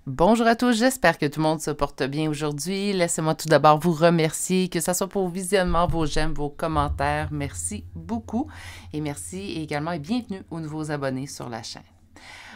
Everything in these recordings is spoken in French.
Bonjour à tous, j'espère que tout le monde se porte bien aujourd'hui. Laissez-moi tout d'abord vous remercier, que ce soit pour vos visionnements, vos j'aime, vos commentaires. Merci beaucoup et merci également et bienvenue aux nouveaux abonnés sur la chaîne.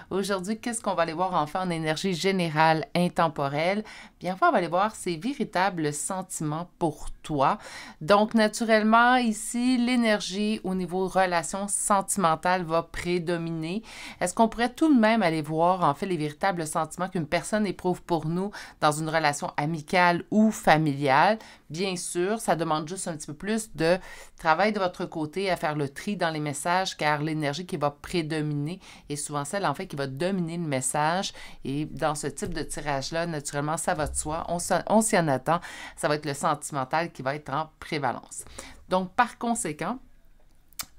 Aujourd'hui, qu'est-ce qu'on va aller voir enfin en énergie générale intemporelle? Bien, enfin, on va aller voir ses véritables sentiments pour toi. Donc, naturellement, ici, l'énergie au niveau relation sentimentale va prédominer. Est-ce qu'on pourrait tout de même aller voir, en fait, les véritables sentiments qu'une personne éprouve pour nous dans une relation amicale ou familiale? Bien sûr, ça demande juste un petit peu plus de travail de votre côté à faire le tri dans les messages, car l'énergie qui va prédominer est souvent celle, en fait, qui va dominer le message. Et dans ce type de tirage-là, naturellement, ça va de soi. On s'y en attend. Ça va être le sentimental qui va être en prévalence. Donc, par conséquent,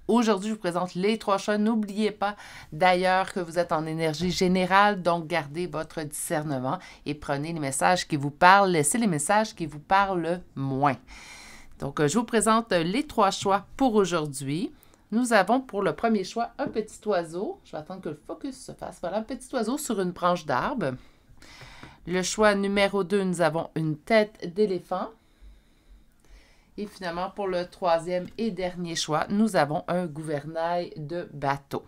aujourd'hui, je vous présente les 3 choix. N'oubliez pas d'ailleurs que vous êtes en énergie générale, donc gardez votre discernement et prenez les messages qui vous parlent. Laissez les messages qui vous parlent moins. Donc, je vous présente les 3 choix pour aujourd'hui. Nous avons pour le premier choix un petit oiseau. Je vais attendre que le focus se fasse. Voilà, un petit oiseau sur une branche d'arbre. Le choix numéro 2, nous avons une tête d'éléphant. Et finalement, pour le troisième et dernier choix, nous avons un gouvernail de bateau.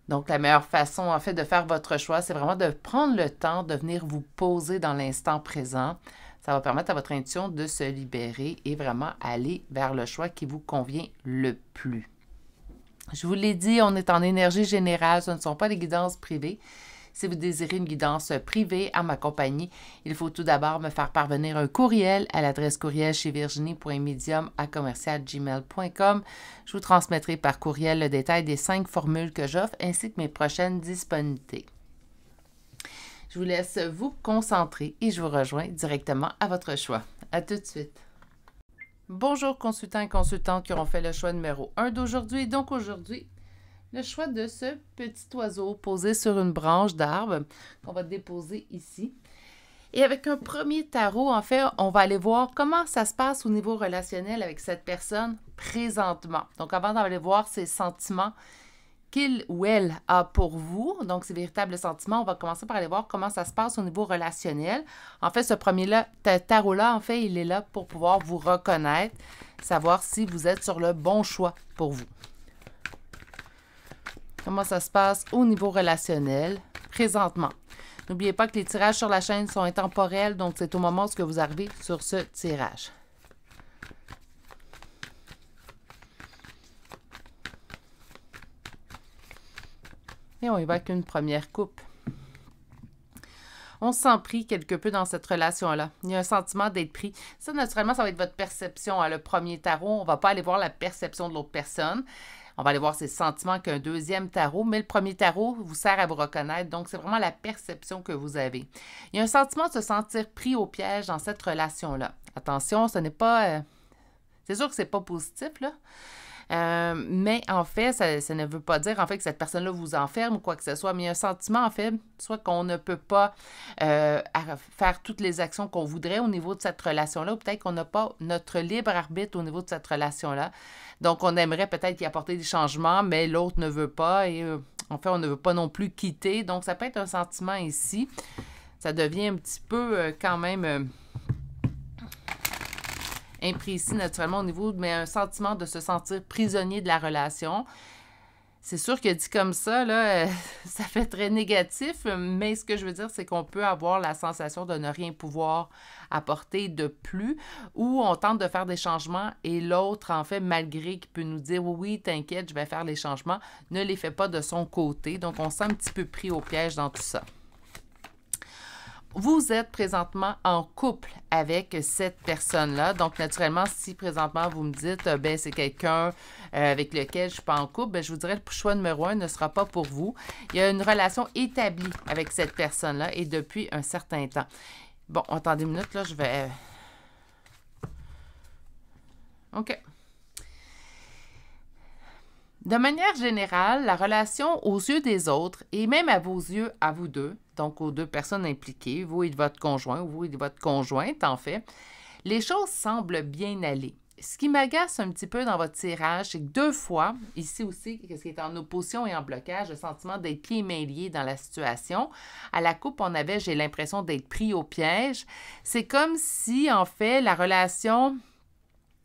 Donc, la meilleure façon, en fait, de faire votre choix, c'est vraiment de prendre le temps de venir vous poser dans l'instant présent. Ça va permettre à votre intuition de se libérer et vraiment aller vers le choix qui vous convient le plus. Je vous l'ai dit, on est en énergie générale, ce ne sont pas des guidances privées. Si vous désirez une guidance privée à ma compagnie, il faut tout d'abord me faire parvenir un courriel à l'adresse courriel chez virginie.medium@commercialgmail.com. Je vous transmettrai par courriel le détail des 5 formules que j'offre ainsi que mes prochaines disponibilités. Je vous laisse vous concentrer et je vous rejoins directement à votre choix. À tout de suite. Bonjour consultants et consultantes qui auront fait le choix numéro 1 d'aujourd'hui. Donc aujourd'hui, le choix de ce petit oiseau posé sur une branche d'arbre qu'on va déposer ici. Et avec un premier tarot, en fait, on va aller voir comment ça se passe au niveau relationnel avec cette personne présentement. Donc, avant d'aller voir ses sentiments qu'il ou elle a pour vous, donc ses véritables sentiments, on va commencer par aller voir comment ça se passe au niveau relationnel. En fait, ce premier tarot-là, en fait, il est là pour pouvoir vous reconnaître, savoir si vous êtes sur le bon choix pour vous. Comment ça se passe au niveau relationnel présentement. N'oubliez pas que les tirages sur la chaîne sont intemporels, donc c'est au moment où vous arrivez sur ce tirage. Et on y va avec une première coupe. On se sent pris quelque peu dans cette relation-là. Il y a un sentiment d'être pris. Ça, naturellement, ça va être votre perception. Le premier tarot, on ne va pas aller voir la perception de l'autre personne. On va aller voir ses sentiments qu'un deuxième tarot, mais le premier tarot vous sert à vous reconnaître, donc c'est vraiment la perception que vous avez. Il y a un sentiment de se sentir pris au piège dans cette relation-là. Attention, ce n'est pas... c'est sûr que c'est pas positif, là. Mais en fait, ça ne veut pas dire en fait que cette personne-là vous enferme ou quoi que ce soit, mais il y a un sentiment en fait, soit qu'on ne peut pas faire toutes les actions qu'on voudrait au niveau de cette relation-là, ou peut-être qu'on n'a pas notre libre arbitre au niveau de cette relation-là. Donc, on aimerait peut-être y apporter des changements, mais l'autre ne veut pas et en fait, on ne veut pas non plus quitter. Donc, ça peut être un sentiment ici. Ça devient un petit peu quand même... imprécis naturellement au niveau, mais un sentiment de se sentir prisonnier de la relation. C'est sûr que dit comme ça, là, ça fait très négatif, mais ce que je veux dire, c'est qu'on peut avoir la sensation de ne rien pouvoir apporter de plus, ou on tente de faire des changements et l'autre, en fait, malgré qu'il peut nous dire « oui, t'inquiète, je vais faire les changements », ne les fait pas de son côté. Donc, on se sent un petit peu pris au piège dans tout ça. Vous êtes présentement en couple avec cette personne-là. Donc, naturellement, si présentement vous me dites, ben c'est quelqu'un avec lequel je ne suis pas en couple, ben, je vous dirais que le choix numéro 1 ne sera pas pour vous. Il y a une relation établie avec cette personne-là et depuis un certain temps. Bon, attendez une minute, là, je vais... OK. De manière générale, la relation aux yeux des autres et même à vos yeux, à vous deux, donc aux deux personnes impliquées, vous et votre conjoint ou vous et votre conjointe, en fait, les choses semblent bien aller. Ce qui m'agace un petit peu dans votre tirage, c'est que 2 fois, ici aussi, ce qui est en opposition et en blocage, le sentiment d'être pieds et mains liés dans la situation. À la coupe, on avait, j'ai l'impression d'être pris au piège. C'est comme si, en fait, la relation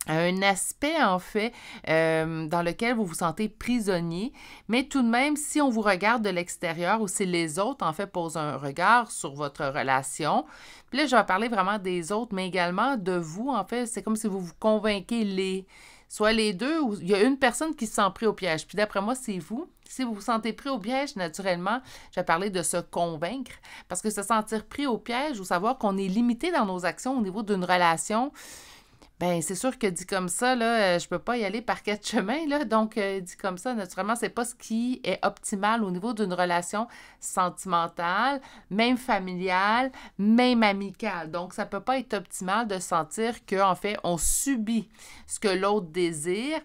a un aspect, en fait, dans lequel vous vous sentez prisonnier, mais tout de même, si on vous regarde de l'extérieur ou si les autres, en fait, posent un regard sur votre relation, puis là, je vais parler vraiment des autres, mais également de vous, en fait, c'est comme si vous vous convainquez soit les deux, ou il y a une personne qui se sent pris au piège, puis d'après moi, c'est vous. Si vous vous sentez pris au piège, naturellement, je vais parler de se convaincre, parce que se sentir pris au piège ou savoir qu'on est limité dans nos actions au niveau d'une relation, ben c'est sûr que dit comme ça, là, je peux pas y aller par 4 chemins, là. Donc, dit comme ça, naturellement, c'est pas ce qui est optimal au niveau d'une relation sentimentale, même familiale, même amicale. Donc, ça peut pas être optimal de sentir qu'en fait, on subit ce que l'autre désire.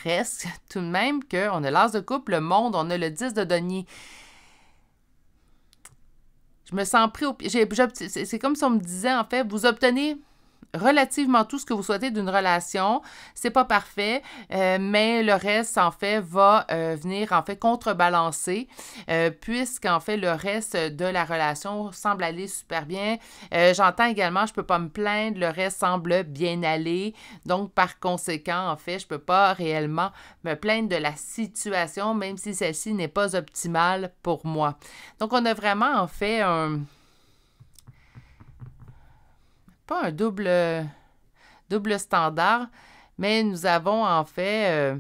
Reste tout de même qu'on a l'as de couple, le monde, on a le 10 de denier. Je me sens pris au pied. C'est comme si on me disait, en fait, vous obtenez relativement tout ce que vous souhaitez d'une relation. C'est pas parfait, mais le reste, en fait, va venir, en fait, contrebalancer, puisqu'en fait, le reste de la relation semble aller super bien. J'entends également, je peux pas me plaindre, le reste semble bien aller. Donc, par conséquent, en fait, je peux pas réellement me plaindre de la situation, même si celle-ci n'est pas optimale pour moi. Donc, on a vraiment, en fait, pas un double standard, mais nous avons en fait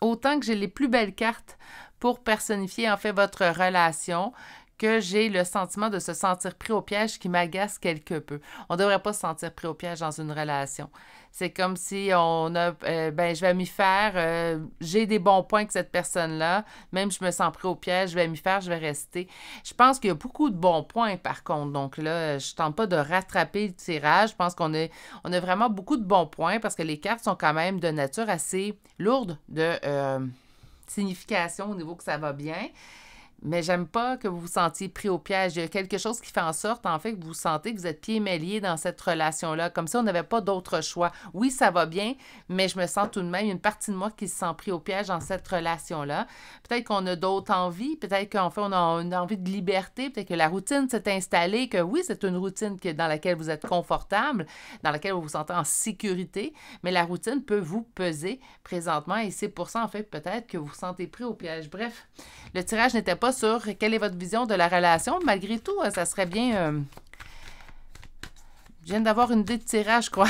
autant que j'ai les plus belles cartes pour personnifier en fait votre relation, que j'ai le sentiment de se sentir pris au piège qui m'agace quelque peu. On ne devrait pas se sentir pris au piège dans une relation. C'est comme si on a, je vais m'y faire, j'ai des bons points que cette personne-là, même si je me sens pris au piège, je vais m'y faire, je vais rester. Je pense qu'il y a beaucoup de bons points par contre, donc là, je ne tente pas de rattraper le tirage, je pense qu'on a vraiment beaucoup de bons points parce que les cartes sont quand même de nature assez lourde de signification au niveau que ça va bien. Mais j'aime pas que vous vous sentiez pris au piège. Il y a quelque chose qui fait en sorte, en fait, que vous sentez que vous êtes pieds et mains liés dans cette relation-là. Comme si on n'avait pas d'autre choix. Oui, ça va bien, mais je me sens tout de même, il y a une partie de moi qui se sent pris au piège dans cette relation-là. Peut-être qu'on a d'autres envies, peut-être qu'en fait, on a une envie de liberté, peut-être que la routine s'est installée, que oui, c'est une routine dans laquelle vous êtes confortable, dans laquelle vous vous sentez en sécurité, mais la routine peut vous peser présentement et c'est pour ça, en fait, peut-être que vous vous sentez pris au piège. Bref, le tirage n'était pas sur quelle est votre vision de la relation. Malgré tout, ça serait bien... Je viens d'avoir une idée de tirage, je crois.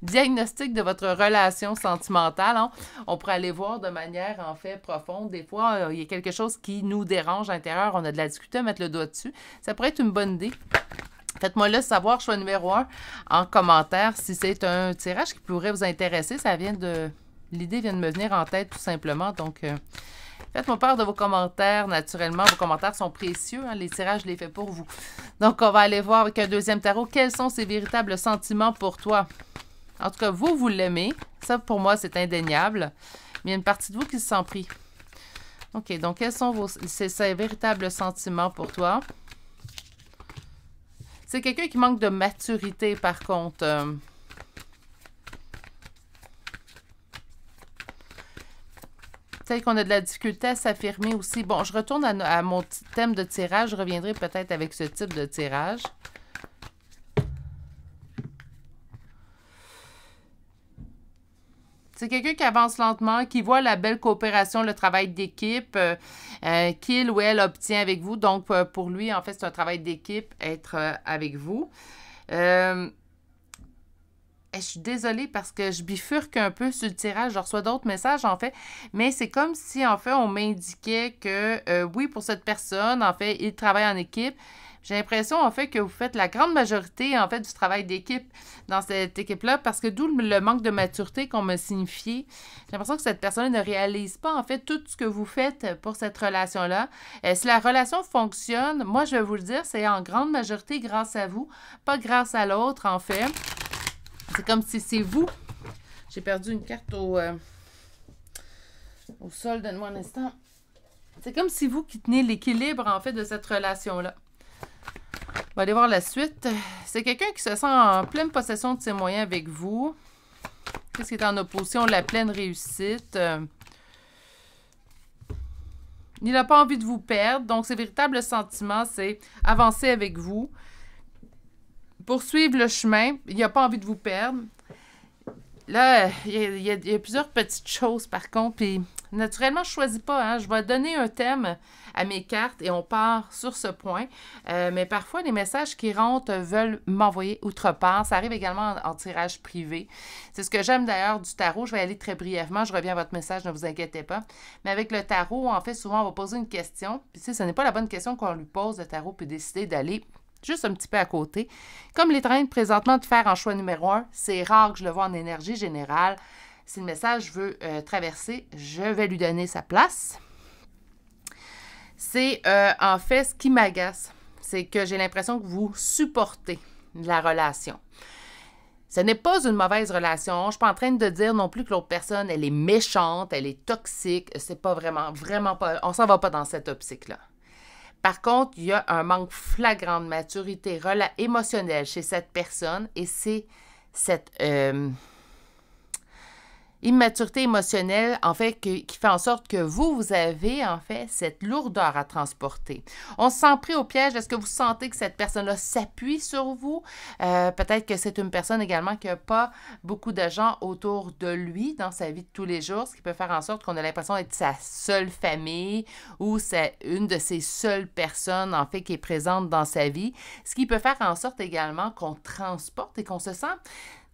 Diagnostic de votre relation sentimentale. Hein? On pourrait aller voir de manière, en fait, profonde. Des fois, il y a quelque chose qui nous dérange à l'intérieur. On a de la difficulté à mettre le doigt dessus. Ça pourrait être une bonne idée. Faites-moi là savoir, choix numéro 1, en commentaire, si c'est un tirage qui pourrait vous intéresser. L'idée vient de me venir en tête, tout simplement. Donc... faites-moi part de vos commentaires, naturellement. Vos commentaires sont précieux. Hein? Les tirages, je les fais pour vous. Donc, on va aller voir avec un deuxième tarot. Quels sont ces véritables sentiments pour toi? En tout cas, vous l'aimez. Ça, pour moi, c'est indéniable. Mais il y a une partie de vous qui se sent pris. OK, donc, quels sont ces véritables sentiments pour toi? C'est quelqu'un qui manque de maturité, par contre. Peut-être qu'on a de la difficulté à s'affirmer aussi. Bon, je retourne à mon thème de tirage. Je reviendrai peut-être avec ce type de tirage. C'est quelqu'un qui avance lentement, qui voit la belle coopération, le travail d'équipe qu'il ou elle obtient avec vous. Donc, pour lui, en fait, c'est un travail d'équipe, être avec vous. Je suis désolée parce que je bifurque un peu sur le tirage. Je reçois d'autres messages, en fait. Mais c'est comme si, en fait, on m'indiquait que, oui, pour cette personne, en fait, il travaille en équipe. J'ai l'impression, en fait, que vous faites la grande majorité, en fait, du travail d'équipe dans cette équipe-là, parce que d'où le manque de maturité qu'on m'a signifié. J'ai l'impression que cette personne ne réalise pas, en fait, tout ce que vous faites pour cette relation-là. Si la relation fonctionne, moi, je vais vous le dire, c'est en grande majorité grâce à vous, pas grâce à l'autre, en fait. C'est comme si c'est vous. J'ai perdu une carte au sol. Donne-moi un instant. C'est comme si vous qui tenez l'équilibre, en fait, de cette relation-là. va aller voir la suite. C'est quelqu'un qui se sent en pleine possession de ses moyens avec vous. Qu'est-ce qui est en opposition? La pleine réussite. Il n'a pas envie de vous perdre. Donc, ses véritables sentiments, c'est avancer avec vous. Poursuivre le chemin. Il n'a pas envie de vous perdre. Là, il y a plusieurs petites choses, par contre. Puis, naturellement, je ne choisis pas. Hein? Je vais donner un thème à mes cartes et on part sur ce point. Mais parfois, les messages qui rentrent veulent m'envoyer outre part. Ça arrive également en tirage privé. C'est ce que j'aime d'ailleurs du tarot. Je vais aller très brièvement. Je reviens à votre message, ne vous inquiétez pas. Mais avec le tarot, en fait, souvent, on va poser une question. Puis, tu sais, ce n'est pas la bonne question qu'on lui pose. Le tarot peut décider d'aller juste un petit peu à côté. Comme il est en train présentement de faire en choix numéro 1, c'est rare que je le vois en énergie générale. Si le message veut traverser, je vais lui donner sa place. C'est en fait ce qui m'agace. C'est que j'ai l'impression que vous supportez la relation. Ce n'est pas une mauvaise relation. Je ne suis pas en train de dire non plus que l'autre personne, elle est méchante, elle est toxique. C'est pas vraiment pas... On s'en va pas dans cette optique-là. Par contre, il y a un manque flagrant de maturité émotionnelle chez cette personne et c'est cette immaturité émotionnelle, en fait, qui fait en sorte que vous avez, en fait, cette lourdeur à transporter. On se sent pris au piège. Est-ce que vous sentez que cette personne-là s'appuie sur vous? Peut-être que c'est une personne également qui n'a pas beaucoup de gens autour de lui dans sa vie de tous les jours, ce qui peut faire en sorte qu'on a l'impression d'être sa seule famille ou c'est une de ses seules personnes, en fait, qui est présente dans sa vie, ce qui peut faire en sorte également qu'on transporte et qu'on se sent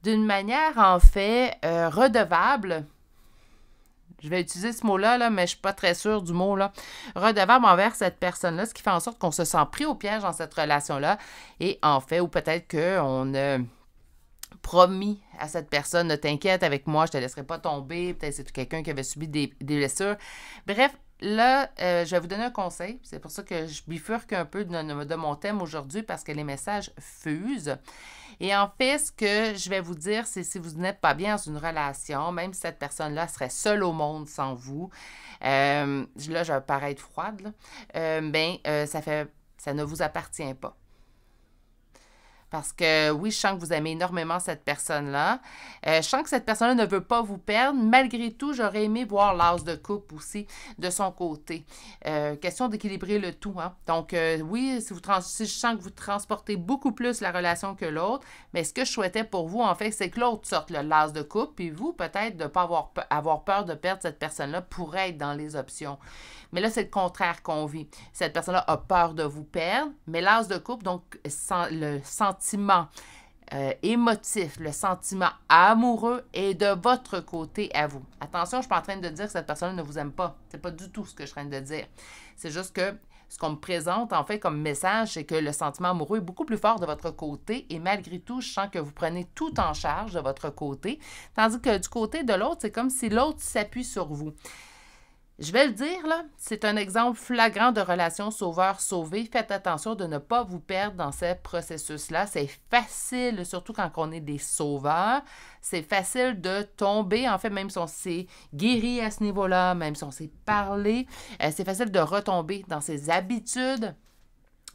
d'une manière, en fait, redevable. Je vais utiliser ce mot-là, là, mais je ne suis pas très sûre du mot, là. Redevable envers cette personne-là, ce qui fait en sorte qu'on se sent pris au piège dans cette relation-là. Et en fait, ou peut-être qu'on a promis à cette personne, ne t'inquiète avec moi, je ne te laisserai pas tomber. Peut-être c'est quelqu'un qui avait subi des blessures. Bref, là, je vais vous donner un conseil. C'est pour ça que je bifurque un peu de mon thème aujourd'hui parce que les messages fusent. Et en fait, ce que je vais vous dire, c'est si vous n'êtes pas bien dans une relation, même si cette personne-là serait seule au monde sans vous, là, je vais paraître froide, là, ça ne vous appartient pas. Parce que oui, je sens que vous aimez énormément cette personne-là. Je sens que cette personne-là ne veut pas vous perdre. Malgré tout, j'aurais aimé voir l'as de coupe aussi de son côté. Question d'équilibrer le tout. Hein? Donc, oui, si je sens que vous transportez beaucoup plus la relation que l'autre, mais ce que je souhaitais pour vous, en fait, c'est que l'autre sorte le l'as de coupe, puis vous, peut-être, de ne pas avoir peur de perdre cette personne-là pourrait être dans les options. Mais là, c'est le contraire qu'on vit. Cette personne-là a peur de vous perdre, mais l'as de coupe, donc le sentiment émotif, le sentiment amoureux est de votre côté à vous. Attention, je ne suis pas en train de dire que cette personne ne vous aime pas. Ce n'est pas du tout ce que je suis en train de dire. C'est juste que ce qu'on me présente, en fait, comme message, c'est que le sentiment amoureux est beaucoup plus fort de votre côté et malgré tout, je sens que vous prenez tout en charge de votre côté, tandis que du côté de l'autre, c'est comme si l'autre s'appuie sur vous. Je vais le dire, là, c'est un exemple flagrant de relation sauveur-sauvé. Faites attention de ne pas vous perdre dans ce processus-là. C'est facile, surtout quand on est des sauveurs, c'est facile de tomber, en fait, même si on s'est guéri à ce niveau-là, même si on s'est parlé, c'est facile de retomber dans ses habitudes,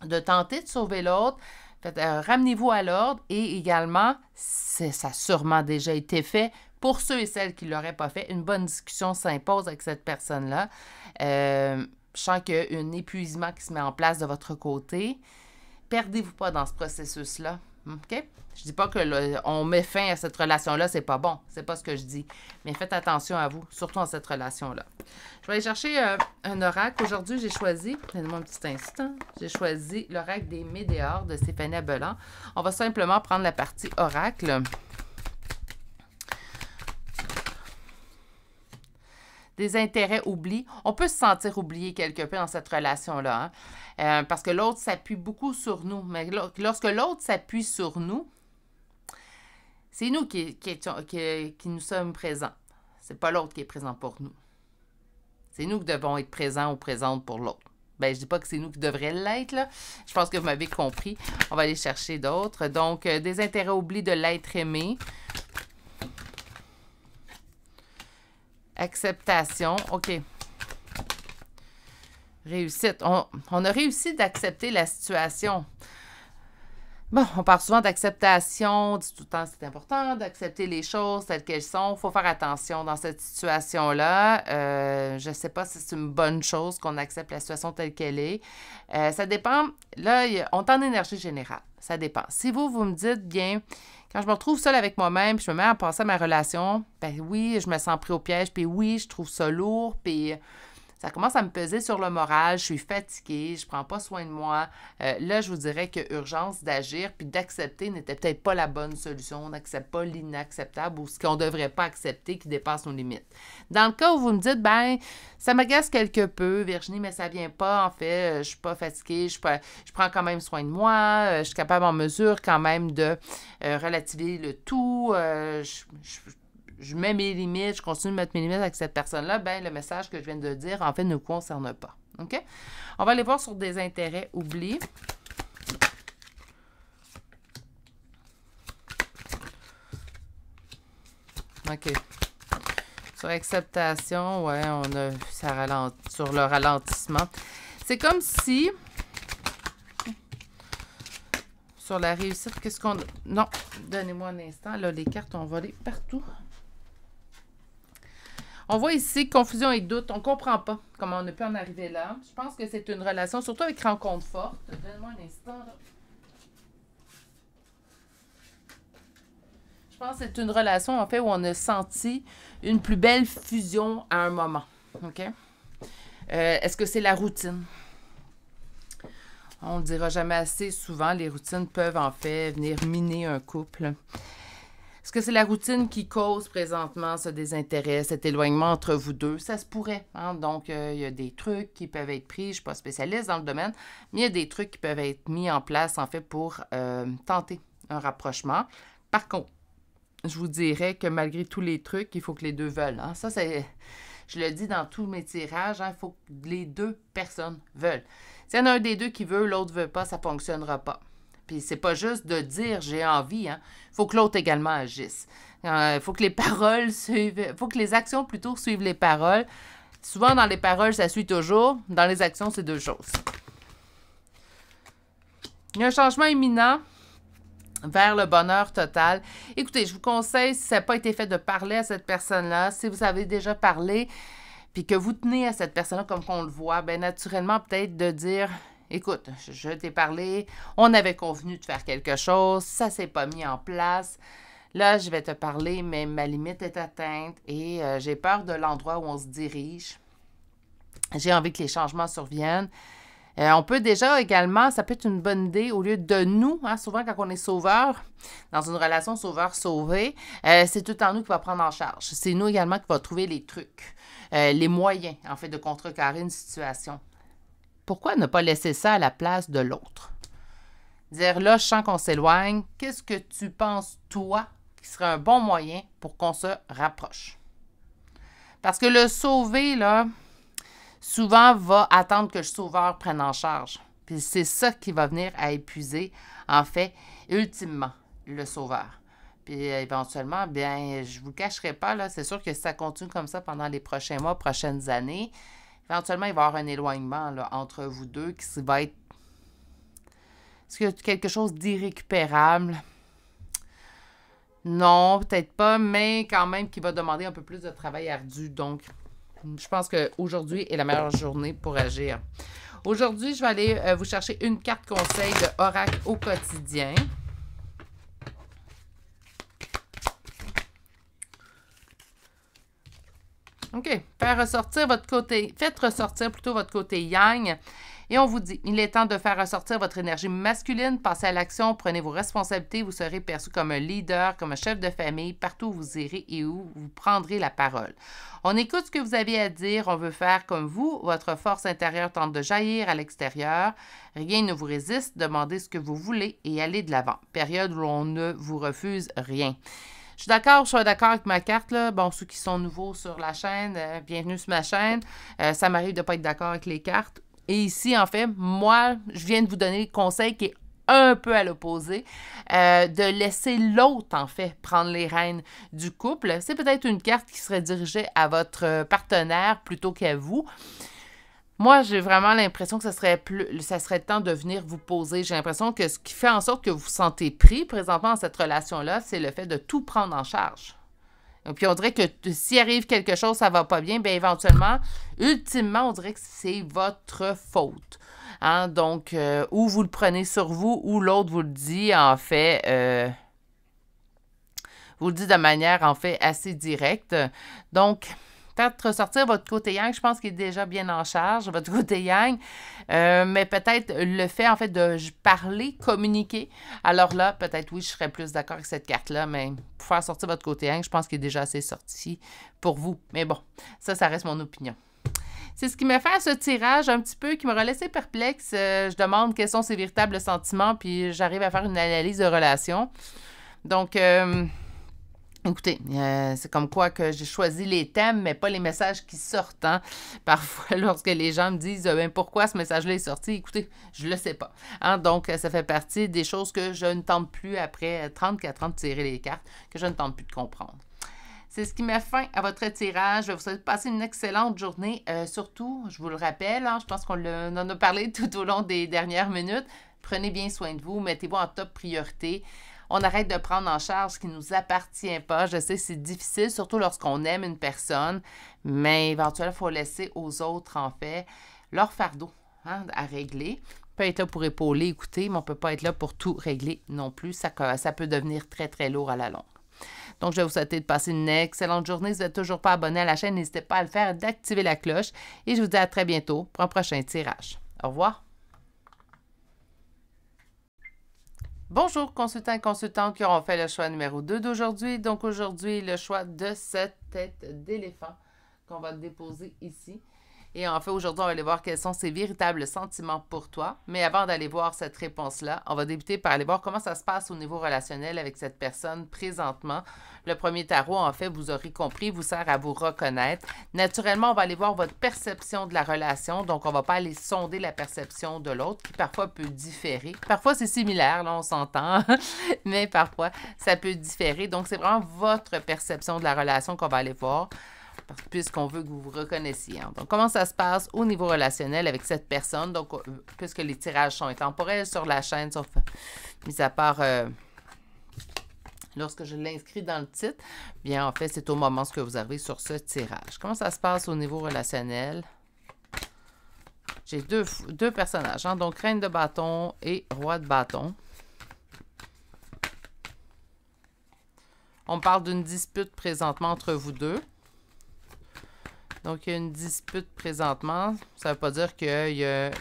de tenter de sauver l'autre. Ramenez-vous à l'ordre et également, ça a sûrement déjà été fait. Pour ceux et celles qui ne l'auraient pas fait, une bonne discussion s'impose avec cette personne-là. Je sens qu'il y a un épuisement qui se met en place de votre côté. Perdez-vous pas dans ce processus-là. OK? Je dis pas que on met fin à cette relation-là, c'est pas bon. C'est pas ce que je dis. Mais faites attention à vous, surtout dans cette relation-là. Je vais aller chercher un oracle. Aujourd'hui, j'ai choisi, donnez-moi un petit instant, j'ai choisi l'oracle des Médéors de Stéphanie Abelan. On va simplement prendre la partie oracle. Des intérêts oubliés. On peut se sentir oublié quelque peu dans cette relation-là, hein? Parce que l'autre s'appuie beaucoup sur nous. Mais lorsque l'autre s'appuie sur nous, c'est nous qui nous sommes présents. C'est pas l'autre qui est présent pour nous. C'est nous qui devons être présents ou présentes pour l'autre. Ben, je dis pas que c'est nous qui devrions l'être, là. Je pense que vous m'avez compris. On va aller chercher d'autres. Donc, des intérêts oubliés de l'être aimé. Acceptation, OK. Réussite. On a réussi d'accepter la situation. Bon, on parle souvent d'acceptation, on dit tout le temps c'est important d'accepter les choses telles qu'elles sont. Il faut faire attention dans cette situation-là. Je ne sais pas si c'est une bonne chose qu'on accepte la situation telle qu'elle est. Ça dépend. Là, on est en énergie générale. Ça dépend. Si vous me dites, bien, quand je me retrouve seule avec moi-même, puis je me mets à penser à ma relation, ben oui, je me sens pris au piège, puis oui, je trouve ça lourd, puis ça commence à me peser sur le moral, je suis fatiguée, je prends pas soin de moi. Là, je vous dirais que urgence d'agir puis d'accepter n'était peut-être pas la bonne solution. On n'accepte pas l'inacceptable ou ce qu'on ne devrait pas accepter qui dépasse nos limites. Dans le cas où vous me dites, ben, ça m'agace quelque peu, Virginie, mais ça vient pas, en fait, je suis pas fatiguée, je prends quand même soin de moi, je suis capable en mesure quand même de relativiser le tout, je mets mes limites, je continue de mettre mes limites avec cette personne-là, ben le message que je viens de dire, en fait, ne nous concerne pas. OK? On va aller voir sur des intérêts oubliés. OK. Sur acceptation, ouais, on a ça sur le ralentissement. C'est comme si... Sur la réussite, qu'est-ce qu'on... Non, donnez-moi un instant. Là, les cartes ont volé partout. On voit ici confusion et doute. On ne comprend pas comment on a pu en arriver là. Je pense que c'est une relation, surtout avec rencontre forte. Donne-moi un instant. Là. Je pense que c'est une relation, en fait, où on a senti une plus belle fusion à un moment. OK? Est-ce que c'est la routine? On ne le dira jamais assez souvent. Les routines peuvent, en fait, venir miner un couple. Est-ce que c'est la routine qui cause présentement ce désintérêt, cet éloignement entre vous deux? Ça se pourrait. Hein? Donc, il y a des trucs qui peuvent être pris. Je ne suis pas spécialiste dans le domaine, mais il y a des trucs qui peuvent être mis en place, en fait, pour tenter un rapprochement. Par contre, je vous dirais que malgré tous les trucs, il faut que les deux veulent. Hein? Ça, c'est... Je le dis dans tous mes tirages, il faut que les deux personnes veulent. S'il y en a un des deux qui veut, l'autre ne veut pas, ça ne fonctionnera pas. Puis c'est pas juste de dire j'ai envie, hein. Il faut que l'autre également agisse. Il faut que les paroles suivent, il faut que les actions plutôt suivent les paroles. Souvent dans les paroles, ça suit toujours. Dans les actions, c'est deux choses. Il y a un changement imminent vers le bonheur total. Écoutez, je vous conseille, si ça n'a pas été fait, de parler à cette personne-là. Si vous avez déjà parlé, puis que vous tenez à cette personne-là comme qu'on le voit, bien naturellement, peut-être de dire... Écoute, je t'ai parlé, on avait convenu de faire quelque chose, ça ne s'est pas mis en place. Là, je vais te parler, mais ma limite est atteinte et j'ai peur de l'endroit où on se dirige. J'ai envie que les changements surviennent. On peut déjà également, ça peut être une bonne idée, au lieu de nous, hein, souvent quand on est sauveur, dans une relation sauveur-sauvé, c'est tout en nous qui va prendre en charge. C'est nous également qui va trouver les trucs, les moyens, en fait, de contrecarrer une situation. Pourquoi ne pas laisser ça à la place de l'autre? Dire là, je sens qu'on s'éloigne. Qu'est-ce que tu penses, toi, qui serait un bon moyen pour qu'on se rapproche? Parce que le sauver, là, souvent va attendre que le sauveur prenne en charge. Puis c'est ça qui va venir à épuiser, en fait, ultimement, le sauveur. Puis éventuellement, bien, je ne vous le cacherai pas, là, c'est sûr que si ça continue comme ça pendant les prochains mois, prochaines années, éventuellement, il va y avoir un éloignement là, entre vous deux qui va être... Est-ce qu'il y a quelque chose d'irrécupérable? Non, peut-être pas, mais quand même qui va demander un peu plus de travail ardu. Donc, je pense qu'aujourd'hui est la meilleure journée pour agir. Aujourd'hui, je vais aller vous chercher une carte conseil de Oracle au quotidien. OK. Faites ressortir plutôt votre côté yang. Et on vous dit, il est temps de faire ressortir votre énergie masculine, passez à l'action, prenez vos responsabilités, vous serez perçu comme un leader, comme un chef de famille, partout où vous irez et où vous prendrez la parole. On écoute ce que vous avez à dire, on veut faire comme vous, votre force intérieure tente de jaillir à l'extérieur, rien ne vous résiste, demandez ce que vous voulez et allez de l'avant. Période où on ne vous refuse rien. Je suis d'accord avec ma carte, là. Bon, ceux qui sont nouveaux sur la chaîne, bienvenue sur ma chaîne. Ça m'arrive de ne pas être d'accord avec les cartes. Et ici, en fait, moi, je viens de vous donner le conseil qui est un peu à l'opposé, de laisser l'autre, en fait, prendre les rênes du couple. C'est peut-être une carte qui serait dirigée à votre partenaire plutôt qu'à vous. Moi, j'ai vraiment l'impression que ça serait temps de venir vous poser. J'ai l'impression que ce qui fait en sorte que vous vous sentez pris présentement dans cette relation-là, c'est le fait de tout prendre en charge. Et puis, on dirait que s'il arrive quelque chose, ça va pas bien, bien éventuellement, ultimement, on dirait que c'est votre faute. Hein? Donc, ou vous le prenez sur vous, ou l'autre vous le dit, en fait, vous le dit de manière, en fait, assez directe. Donc, peut-être ressortir votre côté yang, je pense qu'il est déjà bien en charge, votre côté yang, mais peut-être le fait, en fait, de parler, communiquer, alors là, peut-être, oui, je serais plus d'accord avec cette carte-là, mais pour faire sortir votre côté yang, je pense qu'il est déjà assez sorti pour vous. Mais bon, ça reste mon opinion. C'est ce qui m'a fait ce tirage un petit peu, qui m'aura laissé perplexe. Je demande quels sont ses véritables sentiments, puis j'arrive à faire une analyse de relation. Donc, écoutez, c'est comme quoi que j'ai choisi les thèmes, mais pas les messages qui sortent. Hein? Parfois, lorsque les gens me disent ben, pourquoi ce message-là est sorti, écoutez, je ne le sais pas. Hein? Donc, ça fait partie des choses que je ne tente plus après 34 ans de tirer les cartes, que je ne tente plus de comprendre. C'est ce qui met fin à votre tirage. Je vais vous souhaiter de passer une excellente journée. Surtout, je vous le rappelle, hein, je pense qu'on en a parlé tout au long des dernières minutes. Prenez bien soin de vous, mettez-vous en top priorité. On arrête de prendre en charge ce qui ne nous appartient pas. Je sais, c'est difficile, surtout lorsqu'on aime une personne, mais éventuellement, il faut laisser aux autres, en fait, leur fardeau à régler. On peut être là pour épauler, écouter, mais on ne peut pas être là pour tout régler non plus. Ça peut devenir très, très lourd à la longue. Donc, je vais vous souhaiter de passer une excellente journée. Si vous n'êtes toujours pas abonné à la chaîne, n'hésitez pas à le faire, d'activer la cloche. Et je vous dis à très bientôt pour un prochain tirage. Au revoir. Bonjour, consultants et consultantes qui auront fait le choix numéro 2 d'aujourd'hui. Donc, aujourd'hui, le choix de cette tête d'éléphant qu'on va déposer ici. Et en fait, aujourd'hui, on va aller voir quels sont ses véritables sentiments pour toi. Mais avant d'aller voir cette réponse-là, on va débuter par aller voir comment ça se passe au niveau relationnel avec cette personne présentement. Le premier tarot, en fait, vous aurez compris, vous sert à vous reconnaître. Naturellement, on va aller voir votre perception de la relation. Donc, on ne va pas aller sonder la perception de l'autre, qui parfois peut différer. Parfois, c'est similaire, là, on s'entend, mais parfois, ça peut différer. Donc, c'est vraiment votre perception de la relation qu'on va aller voir, puisqu'on veut que vous vous reconnaissiez. Hein. Donc, comment ça se passe au niveau relationnel avec cette personne? Donc, puisque les tirages sont intemporels sur la chaîne, sauf mis à part lorsque je l'inscris dans le titre, bien, en fait, c'est au moment où vous arrivez sur ce tirage. Comment ça se passe au niveau relationnel? J'ai deux personnages, hein? Donc reine de bâton et roi de bâton. On parle d'une dispute présentement entre vous deux. Donc, il y a une dispute présentement. Ça ne veut pas dire qu'il y a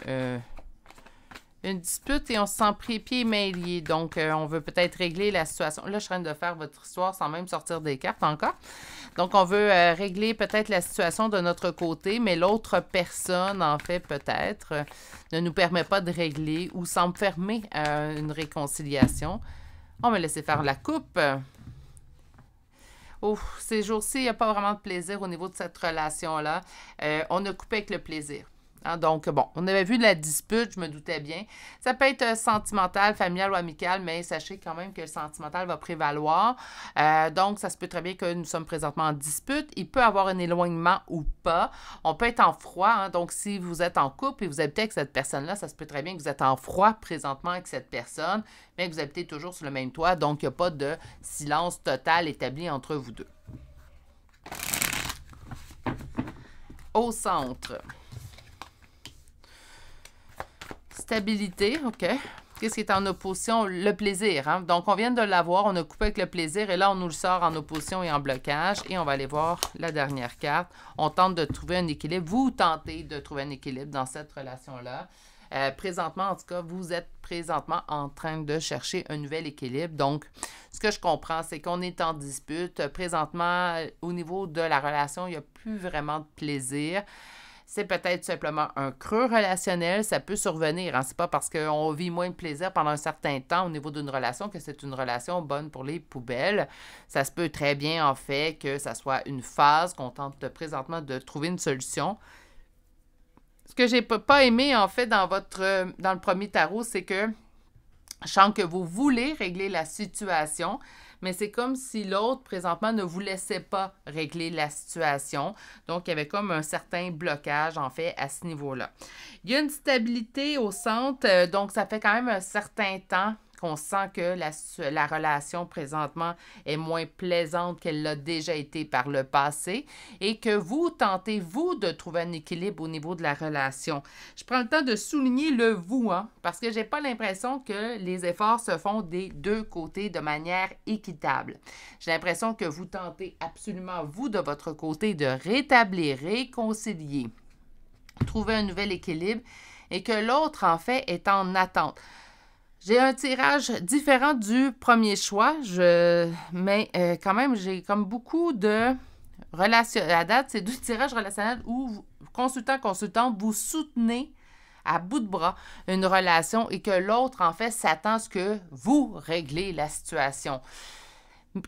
une dispute et on se sent pris pieds et mains liés. Donc, on veut peut-être régler la situation. Là, je suis en train de faire votre histoire sans même sortir des cartes encore. Donc, on veut régler peut-être la situation de notre côté, mais l'autre personne, en fait, peut-être, ne nous permet pas de régler ou semble fermer une réconciliation. On va laisser faire la coupe. Oh, ces jours-ci, il n'y a pas vraiment de plaisir au niveau de cette relation-là. On a coupé avec le plaisir. Hein, donc, bon, on avait vu de la dispute, je me doutais bien. Ça peut être sentimental, familial ou amical, mais sachez quand même que le sentimental va prévaloir. Donc, ça se peut très bien que nous sommes présentement en dispute. Il peut y avoir un éloignement ou pas. On peut être en froid. Hein, donc, si vous êtes en couple et vous habitez avec cette personne-là, ça se peut très bien que vous êtes en froid présentement avec cette personne, mais que vous habitez toujours sur le même toit. Donc, il n'y a pas de silence total établi entre vous deux. Au centre. Stabilité, OK. Qu'est-ce qui est en opposition? Le plaisir. Hein? Donc, on vient de l'avoir, on a coupé avec le plaisir et là, on nous le sort en opposition et en blocage. Et on va aller voir la dernière carte. On tente de trouver un équilibre. Vous tentez de trouver un équilibre dans cette relation-là. Présentement, en tout cas, vous êtes présentement en train de chercher un nouvel équilibre. Donc, ce que je comprends, c'est qu'on est en dispute. Présentement, au niveau de la relation, il n'y a plus vraiment de plaisir. C'est peut-être simplement un creux relationnel, ça peut survenir. Hein? Ce n'est pas parce qu'on vit moins de plaisir pendant un certain temps au niveau d'une relation que c'est une relation bonne pour les poubelles. Ça se peut très bien, en fait, que ça soit une phase qu'on tente présentement de trouver une solution. Ce que j'ai pas aimé, en fait, dans le premier tarot, c'est que je sens que vous voulez régler la situation, mais c'est comme si l'autre, présentement, ne vous laissait pas régler la situation. Donc, il y avait comme un certain blocage, en fait, à ce niveau-là. Il y a une stabilité au centre, donc ça fait quand même un certain temps qu'on sent que la relation présentement est moins plaisante qu'elle l'a déjà été par le passé et que vous tentez, vous, de trouver un équilibre au niveau de la relation. Je prends le temps de souligner le « vous », hein, parce que j'ai pas l'impression que les efforts se font des deux côtés de manière équitable. J'ai l'impression que vous tentez absolument, vous, de votre côté, de rétablir, réconcilier, trouver un nouvel équilibre et que l'autre, en fait, est en attente. J'ai un tirage différent du premier choix, mais quand même, j'ai comme beaucoup de relations. À date, c'est 2 tirages relationnels où, consultant, vous soutenez à bout de bras une relation et que l'autre, en fait, s'attend à ce que vous réglez la situation.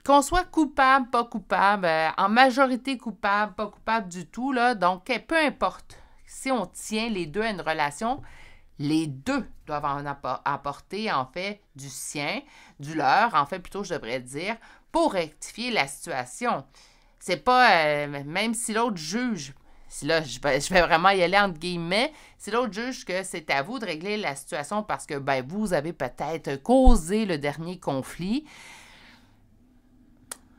Qu'on soit coupable, pas coupable, en majorité coupable, pas coupable du tout, là, donc peu importe. Si on tient les deux à une relation, les deux doivent en apporter, en fait, du sien, du leur, en fait, plutôt, je devrais dire, pour rectifier la situation. C'est pas, même si l'autre juge, si là, je vais vraiment y aller entre guillemets, si l'autre juge que c'est à vous de régler la situation parce que, ben, vous avez peut-être causé le dernier conflit,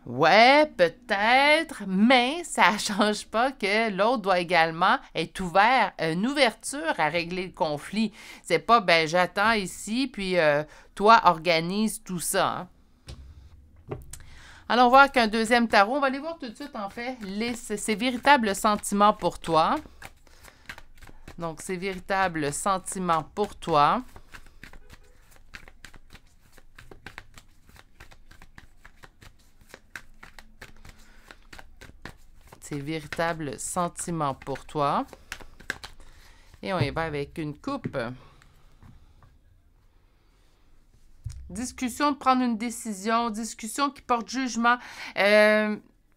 ouais, peut-être, mais ça ne change pas que l'autre doit également être ouvert, une ouverture à régler le conflit. C'est pas, ben, j'attends ici, puis toi, organise tout ça. Hein. Allons voir qu'un deuxième tarot. On va aller voir tout de suite, en fait, ces véritables sentiments pour toi. Donc, ces véritables sentiments pour toi. Ces véritables sentiments pour toi. Et on y va avec une coupe. Discussion de prendre une décision, discussion qui porte jugement.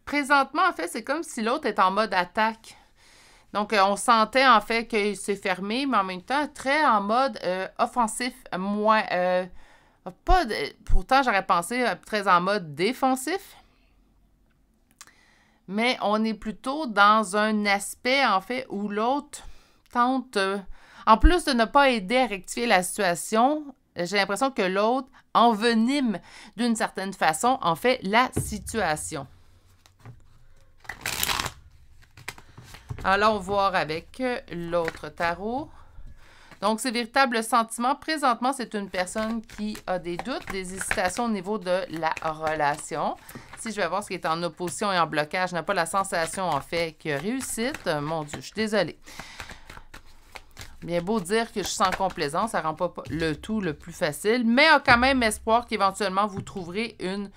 Présentement, en fait, c'est comme si l'autre est en mode attaque. Donc, on sentait, en fait, qu'il s'est fermé, mais en même temps, très en mode offensif. Pourtant, j'aurais pensé très en mode défensif. Mais on est plutôt dans un aspect, en fait, où l'autre tente, en plus de ne pas aider à rectifier la situation, j'ai l'impression que l'autre envenime d'une certaine façon, en fait, la situation. Allons voir avec l'autre tarot. Donc, ces véritables sentiments, présentement, c'est une personne qui a des doutes, des hésitations au niveau de la relation. Si je vais voir ce qui est en opposition et en blocage, je n'ai pas la sensation, en fait, qu'il y a réussite. Mon Dieu, je suis désolée. Bien beau dire que je suis sans complaisance, ça ne rend pas le tout le plus facile, mais a quand même espoir qu'éventuellement, vous trouverez une...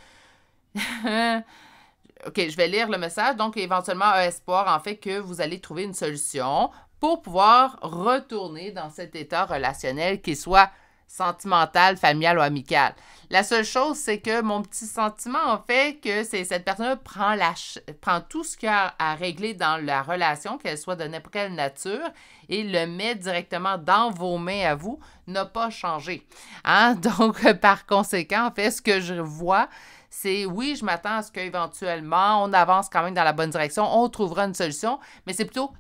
OK, je vais lire le message. Donc, éventuellement, a espoir, en fait, que vous allez trouver une solution pour pouvoir retourner dans cet état relationnel, qu'il soit sentimental, familial ou amical. La seule chose, c'est que mon petit sentiment, en fait, que c'est cette personne prend tout ce qu'il y a à régler dans la relation, qu'elle soit de n'importe quelle nature, et le met directement dans vos mains à vous, n'a pas changé. Hein? Donc, par conséquent, en fait, ce que je vois, c'est oui, je m'attends à ce qu'éventuellement, on avance quand même dans la bonne direction, on trouvera une solution, mais c'est plutôt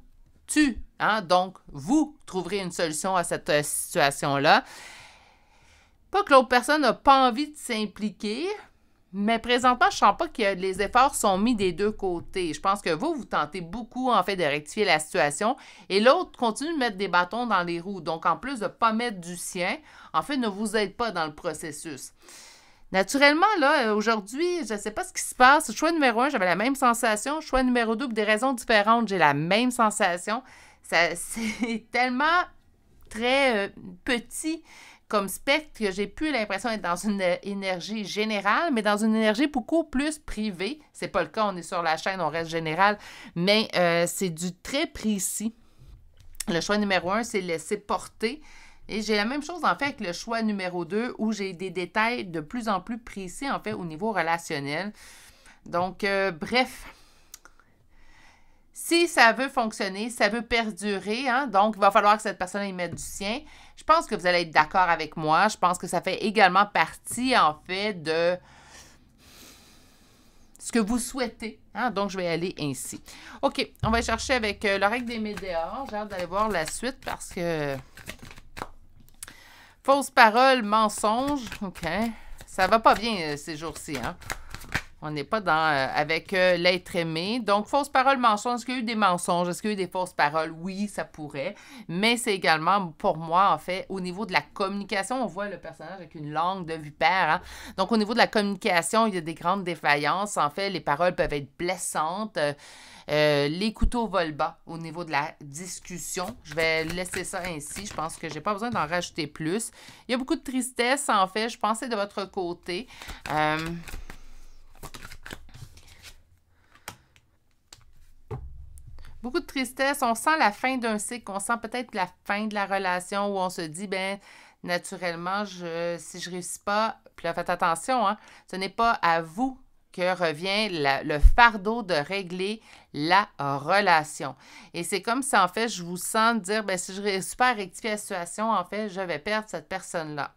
tu. Hein? Donc, vous trouverez une solution à cette situation-là. Pas que l'autre personne n'a pas envie de s'impliquer, mais présentement, je ne sens pas que les efforts sont mis des deux côtés. Je pense que vous tentez beaucoup, en fait, de rectifier la situation et l'autre continue de mettre des bâtons dans les roues. Donc, en plus de ne pas mettre du sien, en fait, ne vous aide pas dans le processus. Naturellement, là, aujourd'hui, je ne sais pas ce qui se passe. Choix numéro 1, j'avais la même sensation. Choix numéro 2, pour des raisons différentes, j'ai la même sensation. C'est tellement très petit comme spectre que j'ai plus l'impression d'être dans une énergie générale, mais dans une énergie beaucoup plus privée. C'est pas le cas, on est sur la chaîne, on reste général, mais c'est du très précis. Le choix numéro 1, c'est laisser porter. Et j'ai la même chose, en fait, avec le choix numéro 2, où j'ai des détails de plus en plus précis, en fait, au niveau relationnel. Donc, bref, si ça veut fonctionner, ça veut perdurer, hein, donc il va falloir que cette personne y mette du sien. Je pense que vous allez être d'accord avec moi. Je pense que ça fait également partie, en fait, de ce que vous souhaitez. Hein? Donc, je vais aller ainsi. OK, on va chercher avec le règle des médias. J'ai hâte d'aller voir la suite parce que... Fausse parole, mensonge. OK. Ça va pas bien ces jours-ci, hein? On n'est pas dans avec l'être aimé. Donc, fausse parole, mensonge. Est-ce qu'il y a eu des mensonges? Est-ce qu'il y a eu des fausses paroles? Oui, ça pourrait. Mais c'est également, pour moi, en fait, au niveau de la communication, on voit le personnage avec une langue de vipère. Hein? Donc, au niveau de la communication, il y a des grandes défaillances. En fait, les paroles peuvent être blessantes. Les couteaux volent bas au niveau de la discussion. Je vais laisser ça ainsi. Je pense que je n'ai pas besoin d'en rajouter plus. Il y a beaucoup de tristesse, en fait. Je pensais de votre côté. Beaucoup de tristesse. On sent la fin d'un cycle. On sent peut-être la fin de la relation où on se dit, ben naturellement, si je ne réussis pas, puis là, faites attention, hein, ce n'est pas à vous que revient le fardeau de régler la relation. Et c'est comme si, en fait, je vous sens dire, ben si je ne réussis pas à rectifier la situation, en fait, je vais perdre cette personne-là.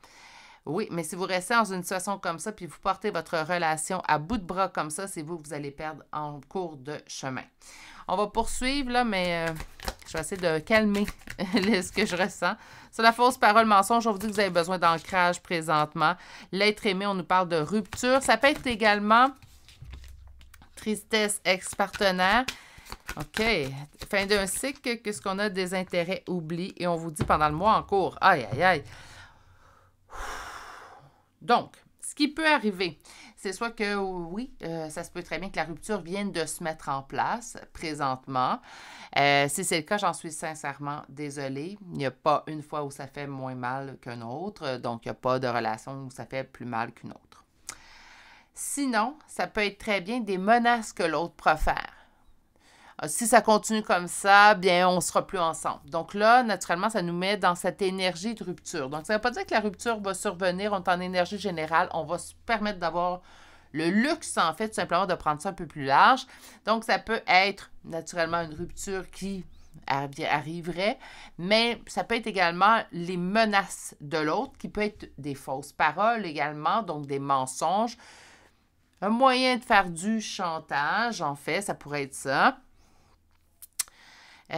Oui, mais si vous restez dans une situation comme ça, puis vous portez votre relation à bout de bras comme ça, c'est vous que vous allez perdre en cours de chemin. On va poursuivre, là, mais je vais essayer de calmer ce que je ressens. Sur la fausse parole mensonge, on vous dit que vous avez besoin d'ancrage présentement. L'être aimé, on nous parle de rupture. Ça peut être également tristesse ex-partenaire. OK. Fin d'un cycle, qu'est-ce qu'on a? Des intérêts oubliés. Et on vous dit pendant le mois en cours. Aïe, aïe, aïe. Donc, ce qui peut arriver, c'est soit que oui, ça se peut très bien que la rupture vienne de se mettre en place présentement. Si c'est le cas, j'en suis sincèrement désolée. Il n'y a pas une fois où ça fait moins mal qu'un autre, donc il n'y a pas de relation où ça fait plus mal qu'une autre. Sinon, ça peut être très bien des menaces que l'autre profère. Si ça continue comme ça, bien, on ne sera plus ensemble. Donc là, naturellement, ça nous met dans cette énergie de rupture. Donc, ça ne veut pas dire que la rupture va survenir. On est en énergie générale. On va se permettre d'avoir le luxe, en fait, tout simplement de prendre ça un peu plus large. Donc, ça peut être, naturellement, une rupture qui arriverait, mais ça peut être également les menaces de l'autre, qui peut être des fausses paroles également, donc des mensonges. Un moyen de faire du chantage, en fait, ça pourrait être ça. On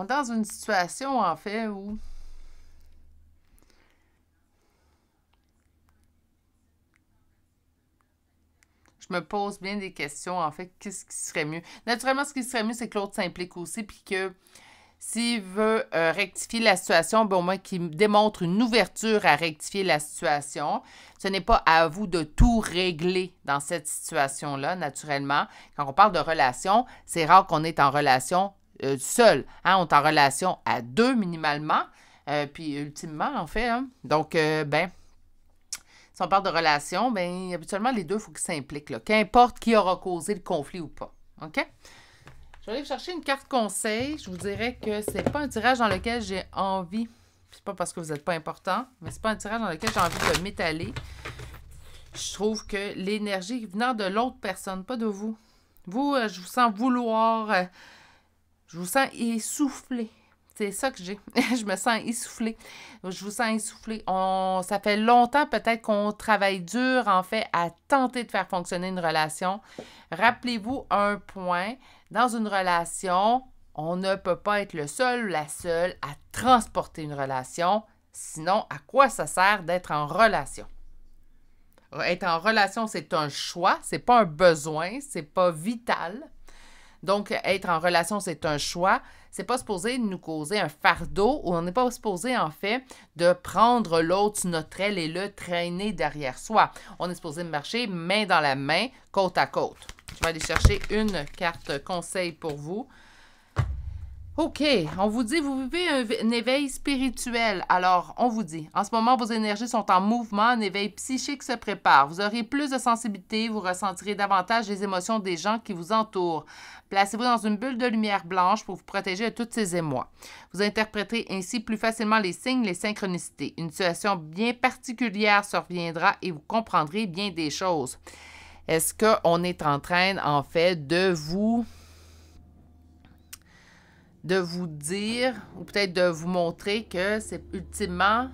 est dans une situation, en fait, où je me pose bien des questions, en fait, qu'est-ce qui serait mieux? Naturellement, ce qui serait mieux, c'est que l'autre s'implique aussi, puis que s'il veut rectifier la situation, ben, au moins qu'il démontre une ouverture à rectifier la situation. Ce n'est pas à vous de tout régler dans cette situation-là, naturellement. Quand on parle de relation, c'est rare qu'on est en relation seul. Hein? On est en relation à deux minimalement, puis ultimement, en fait. Hein? Donc, ben, si on parle de relation, ben, habituellement, les deux, il faut qu'ils s'impliquent. Là. Qu'importe qui aura causé le conflit ou pas. OK? Je vais aller chercher une carte conseil. Je vous dirais que c'est pas un tirage dans lequel j'ai envie. C'est pas parce que vous n'êtes pas important, mais c'est pas un tirage dans lequel j'ai envie de m'étaler. Je trouve que l'énergie venant de l'autre personne, pas de vous. Vous, je vous sens vouloir. Je vous sens essoufflé. C'est ça que j'ai. Je me sens essoufflée. Je vous sens essoufflé. Ça fait longtemps peut-être qu'on travaille dur, en fait, à tenter de faire fonctionner une relation. Rappelez-vous un point. Dans une relation, on ne peut pas être le seul ou la seule à transporter une relation. Sinon, à quoi ça sert d'être en relation? Être en relation, c'est un choix, c'est pas un besoin, c'est pas vital. Donc, être en relation, c'est un choix. C'est pas supposé nous causer un fardeau ou on n'est pas supposé, en fait, de prendre l'autre sur notre aile et le traîner derrière soi. On est supposé marcher main dans la main, côte à côte. Je vais aller chercher une carte conseil pour vous. OK, on vous dit, vous vivez un éveil spirituel. Alors, on vous dit, en ce moment, vos énergies sont en mouvement, un éveil psychique se prépare. Vous aurez plus de sensibilité, vous ressentirez davantage les émotions des gens qui vous entourent. Placez-vous dans une bulle de lumière blanche pour vous protéger de tous ces émois. Vous interpréterez ainsi plus facilement les signes, les synchronicités. Une situation bien particulière surviendra et vous comprendrez bien des choses. Est-ce qu'on est en train, en fait, de vous de vous dire ou peut-être de vous montrer que c'est ultimement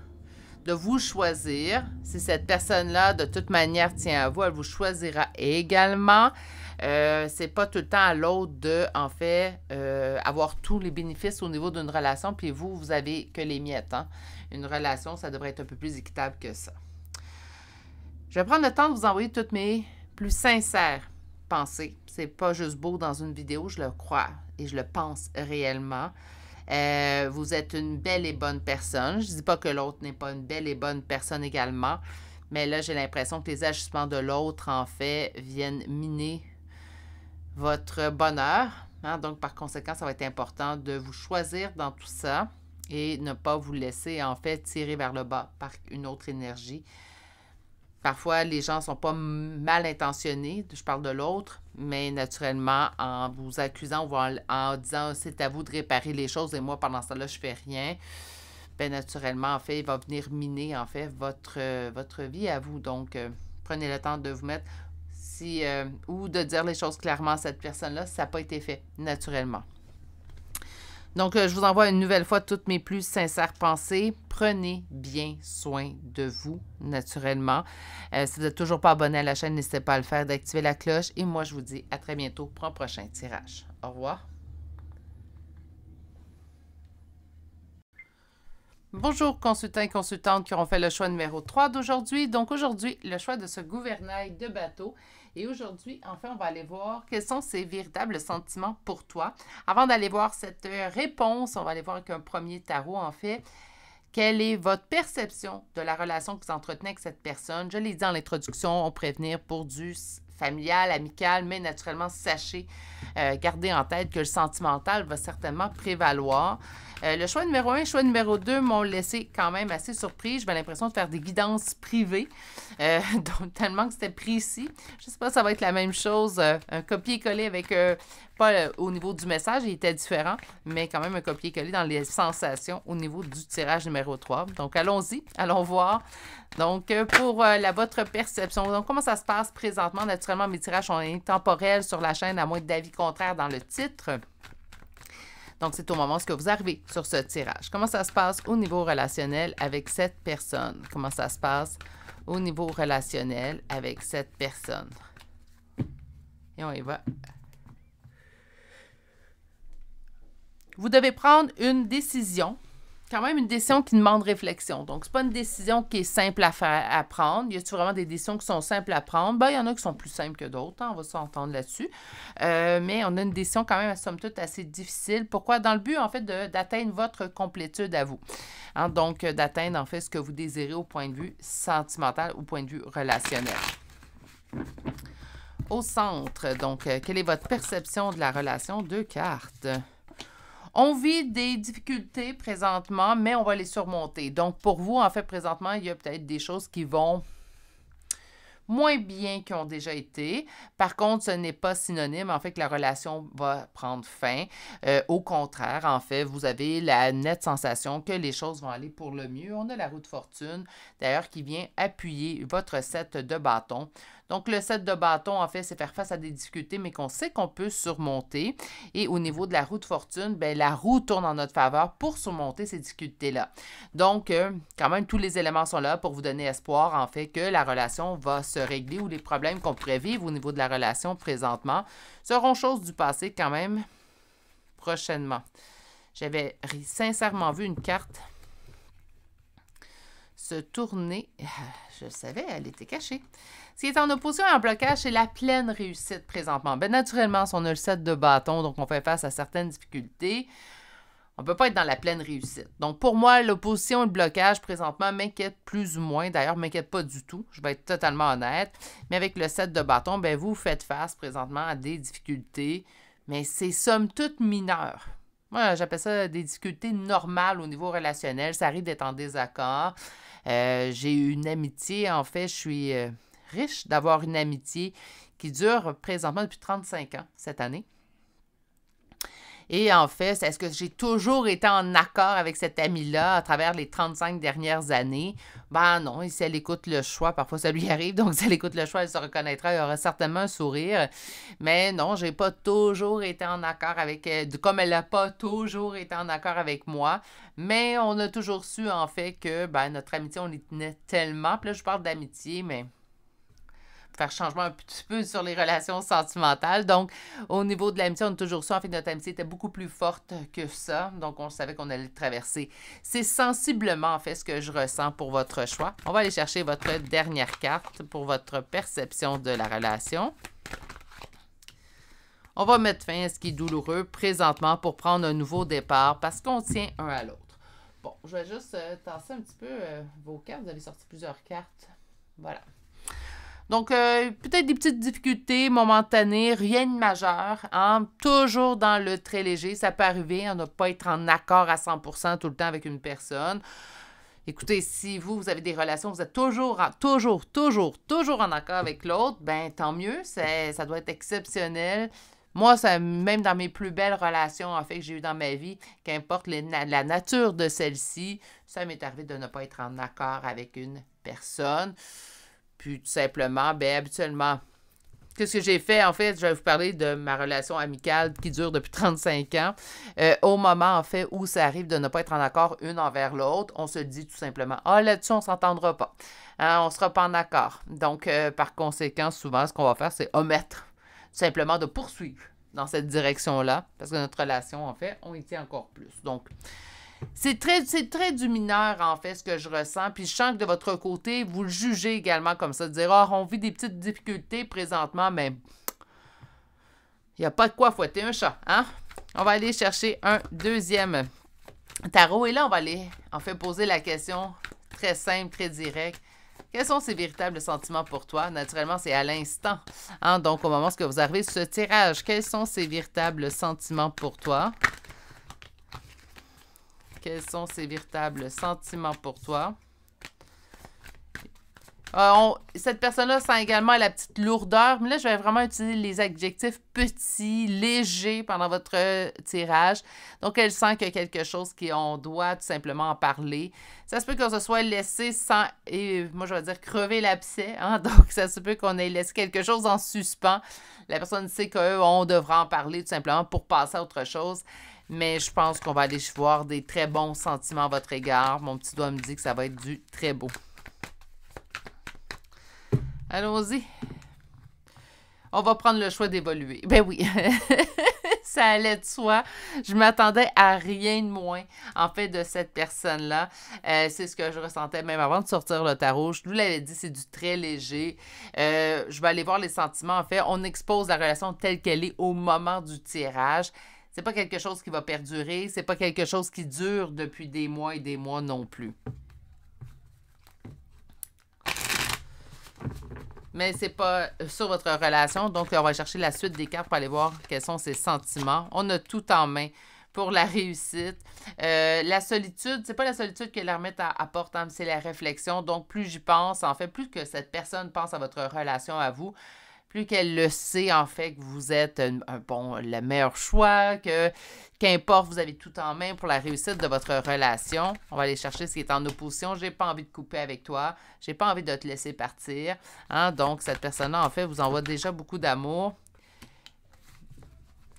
de vous choisir. Si cette personne-là, de toute manière, tient à vous, elle vous choisira également. C'est pas tout le temps à l'autre de, en fait, avoir tous les bénéfices au niveau d'une relation, puis vous avez que les miettes. Hein? Une relation, ça devrait être un peu plus équitable que ça. Je vais prendre le temps de vous envoyer toutes mes plus sincères pensées. C'est pas juste beau dans une vidéo, je le crois et je le pense réellement. Vous êtes une belle et bonne personne. Je ne dis pas que l'autre n'est pas une belle et bonne personne également, mais là, j'ai l'impression que les ajustements de l'autre, en fait, viennent miner votre bonheur. Hein? Donc, par conséquent, ça va être important de vous choisir dans tout ça et ne pas vous laisser, en fait, tirer vers le bas par une autre énergie. Parfois, les gens ne sont pas mal intentionnés, je parle de l'autre, mais naturellement, en vous accusant ou en disant « c'est à vous de réparer les choses et moi, pendant ce temps-là, je ne fais rien », bien naturellement, en fait, il va venir miner, en fait, votre vie à vous. Donc, prenez le temps de vous mettre ou de dire les choses clairement à cette personne-là si ça n'a pas été fait naturellement. Donc, je vous envoie une nouvelle fois toutes mes plus sincères pensées. Prenez bien soin de vous, naturellement. Si vous n'êtes toujours pas abonné à la chaîne, n'hésitez pas à le faire, d'activer la cloche. Et moi, je vous dis à très bientôt pour un prochain tirage. Au revoir. Bonjour, consultants et consultantes qui auront fait le choix numéro 3 d'aujourd'hui. Donc, aujourd'hui, le choix de ce gouvernail de bateau. Et aujourd'hui, enfin, on va aller voir quels sont ces véritables sentiments pour toi. Avant d'aller voir cette réponse, on va aller voir avec un premier tarot, en fait. Quelle est votre perception de la relation que vous entretenez avec cette personne? Je l'ai dit en l'introduction, on prévenir pour du familial, amical, mais naturellement, sachez, gardez en tête que le sentimental va certainement prévaloir. Le choix numéro 1 et le choix numéro 2 m'ont laissé quand même assez surpris. J'avais l'impression de faire des guidances privées, donc tellement que c'était précis. Je ne sais pas si ça va être la même chose, un copier-coller avec, pas au niveau du message, il était différent, mais quand même un copier-coller dans les sensations au niveau du tirage numéro 3. Donc, allons-y, allons voir. Donc, pour votre perception, donc comment ça se passe présentement? Naturellement, mes tirages sont intemporels sur la chaîne, à moins d'avis contraire dans le titre. Donc, c'est au moment où vous arrivez sur ce tirage. Comment ça se passe au niveau relationnel avec cette personne? Comment ça se passe au niveau relationnel avec cette personne? Et on y va. Vous devez prendre une décision, quand même une décision qui demande réflexion. Donc, ce n'est pas une décision qui est simple à prendre. Y a-t-il vraiment des décisions qui sont simples à prendre? Bien, il y en a qui sont plus simples que d'autres, hein, on va s'entendre là-dessus. Mais on a une décision quand même, somme toute, assez difficile. Pourquoi? Dans le but, en fait, d'atteindre votre complétude à vous. Hein, donc, d'atteindre, en fait, ce que vous désirez au point de vue sentimental, au point de vue relationnel. Au centre, donc, quelle est votre perception de la relation? 2 cartes. On vit des difficultés présentement, mais on va les surmonter. Donc, pour vous, en fait, présentement, il y a peut-être des choses qui vont moins bien qu'ils ont déjà été. Par contre, ce n'est pas synonyme, en fait, que la relation va prendre fin. Au contraire, en fait, vous avez la nette sensation que les choses vont aller pour le mieux. On a la roue de fortune, d'ailleurs, qui vient appuyer votre set de bâtons. Donc, le set de bâtons, en fait, c'est faire face à des difficultés, mais qu'on sait qu'on peut surmonter. Et au niveau de la roue de fortune, bien, la roue tourne en notre faveur pour surmonter ces difficultés-là. Donc, quand même, tous les éléments sont là pour vous donner espoir, en fait, que la relation va se régler ou les problèmes qu'on pourrait vivre au niveau de la relation présentement seront choses du passé quand même prochainement. J'avais sincèrement vu une carte se tourner. Je le savais, elle était cachée. Ce qui est en opposition et en blocage, c'est la pleine réussite présentement. Bien, naturellement, si on a le set de bâtons, donc on fait face à certaines difficultés, on ne peut pas être dans la pleine réussite. Donc, pour moi, l'opposition et le blocage présentement m'inquiètent plus ou moins. D'ailleurs, ne m'inquiète pas du tout. Je vais être totalement honnête. Mais avec le set de bâtons, bien, vous faites face présentement à des difficultés, mais c'est somme toute mineure. Moi, j'appelle ça des difficultés normales au niveau relationnel. Ça arrive d'être en désaccord. J'ai eu une amitié, en fait, je suis riche d'avoir une amitié qui dure présentement depuis 35 ans cette année. Et en fait, est-ce que j'ai toujours été en accord avec cette amie-là à travers les 35 dernières années? Ben non, et si elle écoute le choix, parfois ça lui arrive, donc si elle écoute le choix, elle se reconnaîtra, il y aura certainement un sourire. Mais non, j'ai pas toujours été en accord avec elle, comme elle n'a pas toujours été en accord avec moi. Mais on a toujours su, en fait, que notre amitié, on y tenait tellement. Puis là, je parle d'amitié, mais faire changement un petit peu sur les relations sentimentales. Donc, au niveau de l'amitié, on a toujours su, en fait, notre amitié était beaucoup plus forte que ça. Donc, on savait qu'on allait le traverser. C'est sensiblement, en fait, ce que je ressens pour votre choix. On va aller chercher votre dernière carte pour votre perception de la relation. On va mettre fin à ce qui est douloureux présentement pour prendre un nouveau départ parce qu'on tient un à l'autre. Bon, je vais juste tasser un petit peu vos cartes. Vous avez sorti plusieurs cartes. Voilà. Donc, peut-être des petites difficultés momentanées, rien de majeur, hein? Toujours dans le très léger. Ça peut arriver, on ne pas être en accord à 100% tout le temps avec une personne. Écoutez, si vous avez des relations, vous êtes toujours en accord avec l'autre, ben tant mieux, ça doit être exceptionnel. Moi, même dans mes plus belles relations, en fait, que j'ai eues dans ma vie, qu'importe la nature de celle-ci, ça m'est arrivé de ne pas être en accord avec une personne. Puis tout simplement, habituellement, qu'est-ce que j'ai fait? En fait, je vais vous parler de ma relation amicale qui dure depuis 35 ans. Au moment, en fait, où ça arrive de ne pas être en accord une envers l'autre, on se dit tout simplement, « Ah, là-dessus, on ne s'entendra pas. Hein, on ne sera pas en accord. » Donc, par conséquent, souvent, ce qu'on va faire, c'est omettre, tout simplement de poursuivre dans cette direction-là, parce que notre relation, en fait, on y tient encore plus. Donc, c'est très du mineur, en fait, ce que je ressens. Puis je sens que de votre côté, vous le jugez également comme ça. De dire, on vit des petites difficultés présentement, mais il n'y a pas de quoi fouetter un chat, hein? On va aller chercher un deuxième tarot. Et là, on va aller, en fait, poser la question très simple, très directe. Quels sont ces véritables sentiments pour toi? Naturellement, c'est à l'instant. Hein? Donc, au moment où vous arrivez sur ce tirage, quels sont ces véritables sentiments pour toi? Quels sont ces véritables sentiments pour toi? Cette personne-là sent également la petite lourdeur, mais là, je vais vraiment utiliser les adjectifs petits, légers pendant votre tirage. Donc, elle sent qu'il y a quelque chose qu'on doit tout simplement en parler. Ça se peut qu'on se soit laissé sans, et moi, je vais dire crever l'abcès. Hein? Donc, ça se peut qu'on ait laissé quelque chose en suspens. La personne sait qu'on devra en parler tout simplement pour passer à autre chose. Mais je pense qu'on va aller voir des très bons sentiments à votre égard. Mon petit doigt me dit que ça va être du très beau. Allons-y. On va prendre le choix d'évoluer. Ben oui, ça allait de soi. Je m'attendais à rien de moins, en fait, de cette personne-là. C'est ce que je ressentais même avant de sortir le tarot. Je vous l'avais dit, c'est du très léger. Je vais aller voir les sentiments. En fait, on expose la relation telle qu'elle est au moment du tirage. C'est pas quelque chose qui va perdurer. C'est pas quelque chose qui dure depuis des mois et des mois non plus. Mais c'est pas sur votre relation. Donc, on va chercher la suite des cartes pour aller voir quels sont ses sentiments. On a tout en main pour la réussite. La solitude, c'est pas la solitude que l'ermite apporte, hein, c'est la réflexion. Donc, plus j'y pense, en fait, plus que cette personne pense à votre relation à vous, plus qu'elle le sait, en fait, que vous êtes le meilleur choix, qu'importe, vous avez tout en main pour la réussite de votre relation. On va aller chercher ce qui est en opposition. J'ai pas envie de couper avec toi. J'ai pas envie de te laisser partir. Hein? Donc, cette personne-là, en fait, vous envoie déjà beaucoup d'amour.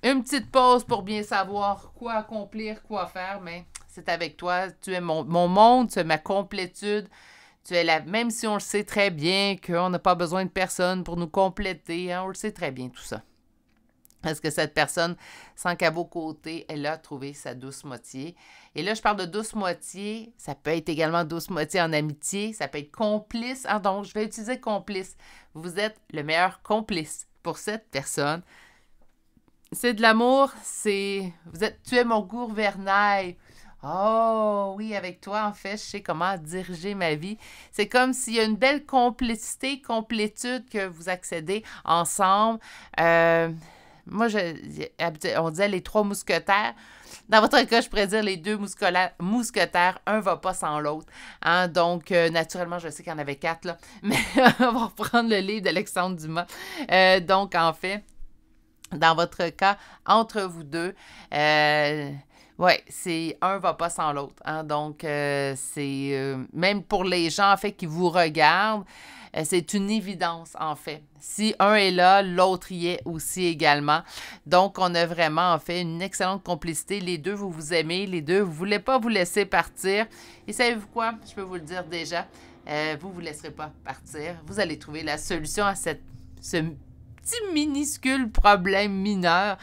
Une petite pause pour bien savoir quoi accomplir, quoi faire, mais c'est avec toi. Tu es mon monde, tu es ma complétude. Tu es là, même si on le sait très bien qu'on n'a pas besoin de personne pour nous compléter, hein, on le sait très bien tout ça. Est-ce que cette personne sent qu'à vos côtés, elle a trouvé sa douce moitié? Et là, je parle de douce moitié, ça peut être également douce moitié en amitié, ça peut être complice. Ah, donc, je vais utiliser complice. Vous êtes le meilleur complice pour cette personne. C'est de l'amour, tu es mon gouvernail. Oh oui, avec toi, en fait, je sais comment diriger ma vie. C'est comme s'il y a une belle complétude que vous accédez ensemble. Moi, on disait les 3 mousquetaires. Dans votre cas, je pourrais dire les 2 mousquetaires. Un ne va pas sans l'autre. Hein? Donc, naturellement, je sais qu'il y en avait 4, là. Mais on va reprendre le livre d'Alexandre Dumas. Donc, en fait, dans votre cas, entre vous deux. Oui, c'est un va pas sans l'autre. Hein? Donc, c'est même pour les gens, en fait, qui vous regardent, c'est une évidence, en fait. Si un est là, l'autre y est aussi également. Donc, on a vraiment, en fait, une excellente complicité. Les deux, vous vous aimez. Les deux, vous ne voulez pas vous laisser partir. Et savez-vous quoi? Je peux vous le dire déjà. Vous ne vous laisserez pas partir. Vous allez trouver la solution à ce petit minuscule problème mineur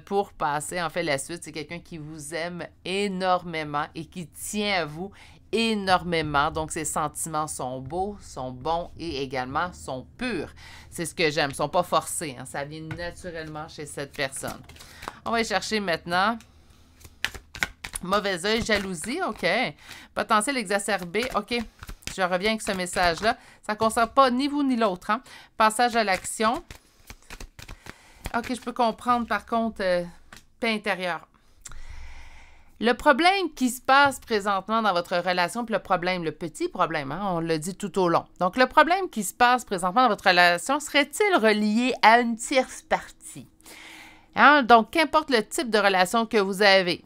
pour passer, en fait, la suite. C'est quelqu'un qui vous aime énormément et qui tient à vous énormément. Donc, ses sentiments sont beaux, sont bons et également sont purs. C'est ce que j'aime. Ils ne sont pas forcés. Hein. Ça vient naturellement chez cette personne. On va y chercher maintenant. Mauvais œil, jalousie, OK. Potentiel exacerbé, OK. Je reviens avec ce message-là. Ça ne concerne pas ni vous ni l'autre. Hein? Passage à l'action. OK, je peux comprendre, par contre, paix intérieure. Le problème qui se passe présentement dans votre relation, puis le petit problème, hein, on l'a dit tout au long. Donc, le problème qui se passe présentement dans votre relation serait-il relié à une tierce partie? Hein? Donc, qu'importe le type de relation que vous avez,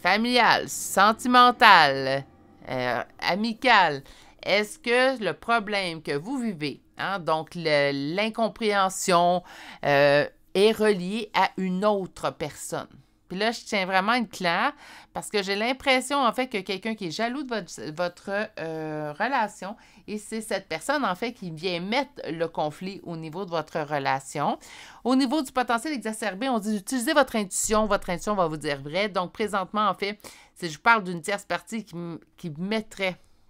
familiale, sentimentale, amicale, est-ce que le problème que vous vivez, hein, donc l'incompréhension, est relié à une autre personne? Puis là, je tiens vraiment à être claire parce que j'ai l'impression, en fait, que quelqu'un qui est jaloux de votre relation et c'est cette personne, en fait, qui vient mettre le conflit au niveau de votre relation. Au niveau du potentiel exacerbé, on dit utilisez votre intuition va vous dire vrai. Donc, présentement, en fait, si je parle d'une tierce partie qui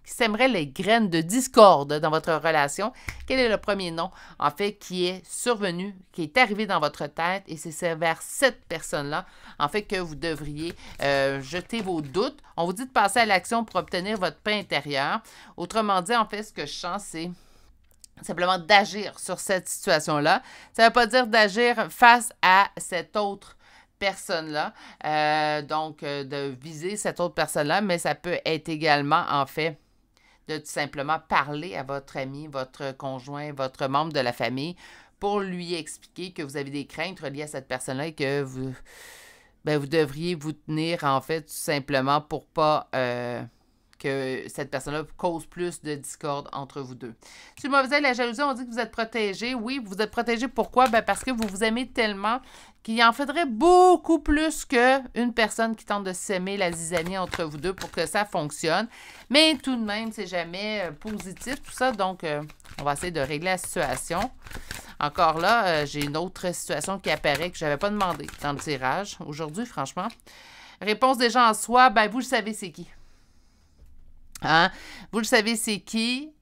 sèmerait les graines de discorde dans votre relation, quel est le premier nom, en fait, qui est survenu, qui est arrivé dans votre tête, et c'est vers cette personne-là, en fait, que vous devriez jeter vos doutes. On vous dit de passer à l'action pour obtenir votre paix intérieure. Autrement dit, en fait, ce que je sens, c'est simplement d'agir sur cette situation-là. Ça ne veut pas dire d'agir face à cette autre personne-là, donc de viser cette autre personne-là, mais ça peut être également, en fait, de tout simplement parler à votre ami, votre conjoint, votre membre de la famille pour lui expliquer que vous avez des craintes reliées à cette personne-là et que vous devriez vous tenir, en fait, tout simplement pour pas que cette personne-là cause plus de discorde entre vous deux. Sur le mauvais œil, la jalousie, on dit que vous êtes protégé. Oui, vous êtes protégé. Pourquoi? Parce que vous vous aimez tellement qu'il en faudrait beaucoup plus qu'une personne qui tente de s'aimer la zizanie entre vous deux pour que ça fonctionne. Mais tout de même, c'est jamais positif, tout ça. Donc, on va essayer de régler la situation. Encore là, j'ai une autre situation qui apparaît que je n'avais pas demandé dans le tirage aujourd'hui, franchement. Réponse des gens en soi, vous le savez, c'est qui? Hein? Vous le savez, c'est qui?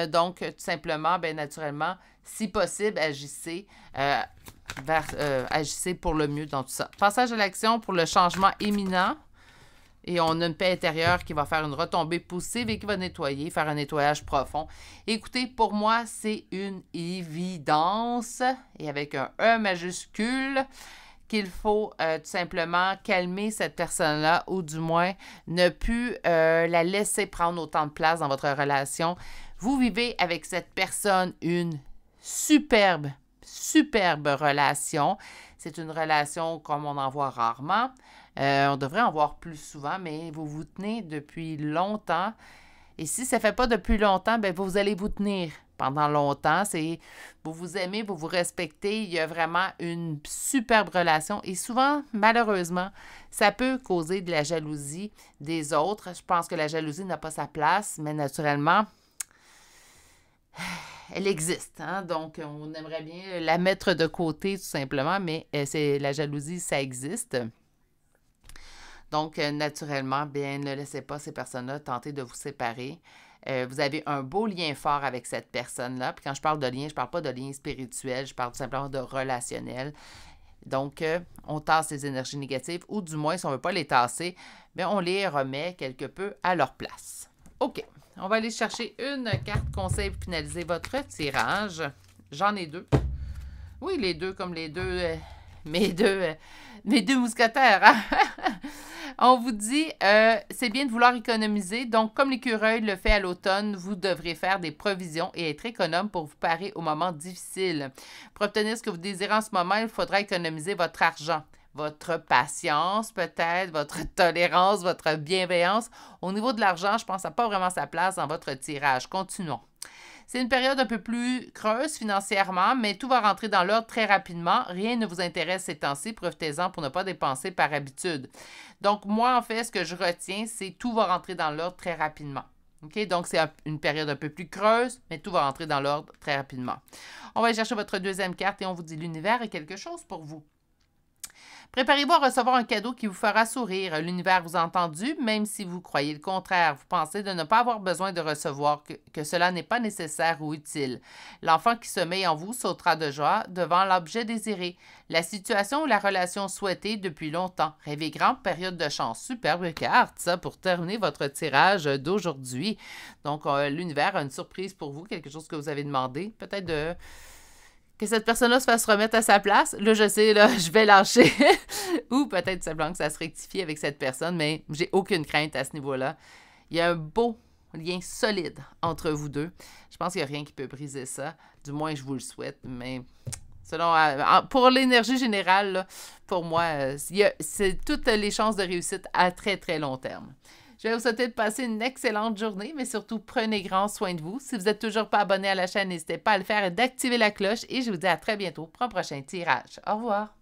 Donc, tout simplement, naturellement, si possible, agissez pour le mieux dans tout ça. Passage à l'action pour le changement imminent. Et on a une paix intérieure qui va faire une retombée positive et qui va nettoyer, faire un nettoyage profond. Écoutez, pour moi, c'est une évidence, et avec un E majuscule, qu'il faut tout simplement calmer cette personne-là ou du moins ne plus la laisser prendre autant de place dans votre relation. Vous vivez avec cette personne une superbe relation. C'est une relation comme on en voit rarement. On devrait en voir plus souvent, mais vous vous tenez depuis longtemps. Et si ça ne fait pas depuis longtemps, vous allez vous tenir pendant longtemps. Vous vous aimez, vous vous respectez. Il y a vraiment une superbe relation. Et souvent, malheureusement, ça peut causer de la jalousie des autres. Je pense que la jalousie n'a pas sa place, mais naturellement, elle existe. Hein? Donc, on aimerait bien la mettre de côté tout simplement, mais la jalousie, ça existe. Donc, naturellement, ne laissez pas ces personnes-là tenter de vous séparer. Vous avez un beau lien fort avec cette personne-là. Puis quand je parle de lien, je ne parle pas de lien spirituel, je parle tout simplement de relationnel. Donc, on tasse les énergies négatives, ou du moins, si on ne veut pas les tasser, on les remet quelque peu à leur place. OK, on va aller chercher une carte conseil pour finaliser votre tirage. J'en ai deux. Oui, les deux comme mes deux mousquetaires. Hein? On vous dit, c'est bien de vouloir économiser. Donc, comme l'écureuil le fait à l'automne, vous devrez faire des provisions et être économe pour vous parer aux moments difficiles. Pour obtenir ce que vous désirez en ce moment, il faudra économiser votre argent. Votre patience, peut-être, votre tolérance, votre bienveillance. Au niveau de l'argent, je pense que ça n'a pas vraiment sa place dans votre tirage. Continuons. C'est une période un peu plus creuse financièrement, mais tout va rentrer dans l'ordre très rapidement. Rien ne vous intéresse ces temps-ci. Profitez-en pour ne pas dépenser par habitude. Donc, moi, en fait, ce que je retiens, c'est tout va rentrer dans l'ordre très rapidement. OK? Donc, c'est une période un peu plus creuse, mais tout va rentrer dans l'ordre très rapidement. On va aller chercher votre deuxième carte et on vous dit l'univers a quelque chose pour vous. Préparez-vous à recevoir un cadeau qui vous fera sourire. L'univers vous a entendu, même si vous croyez le contraire. Vous pensez de ne pas avoir besoin de recevoir, que cela n'est pas nécessaire ou utile. L'enfant qui sommeille en vous sautera de joie devant l'objet désiré. La situation ou la relation souhaitée depuis longtemps. Rêvez grand, période de chance. Superbe carte, ça, pour terminer votre tirage d'aujourd'hui. Donc, l'univers a une surprise pour vous, quelque chose que vous avez demandé. Peut-être que cette personne-là se fasse remettre à sa place. Là, je sais, là, je vais lâcher. Ou peut-être simplement que ça se rectifie avec cette personne, mais j'ai aucune crainte à ce niveau-là. Il y a un beau lien solide entre vous deux. Je pense qu'il n'y a rien qui peut briser ça. Du moins, je vous le souhaite, mais selon, pour l'énergie générale, là, pour moi, c'est toutes les chances de réussite à très, très long terme. Je vais vous souhaiter de passer une excellente journée, mais surtout, prenez grand soin de vous. Si vous n'êtes toujours pas abonné à la chaîne, n'hésitez pas à le faire et d'activer la cloche. Et je vous dis à très bientôt pour un prochain tirage. Au revoir!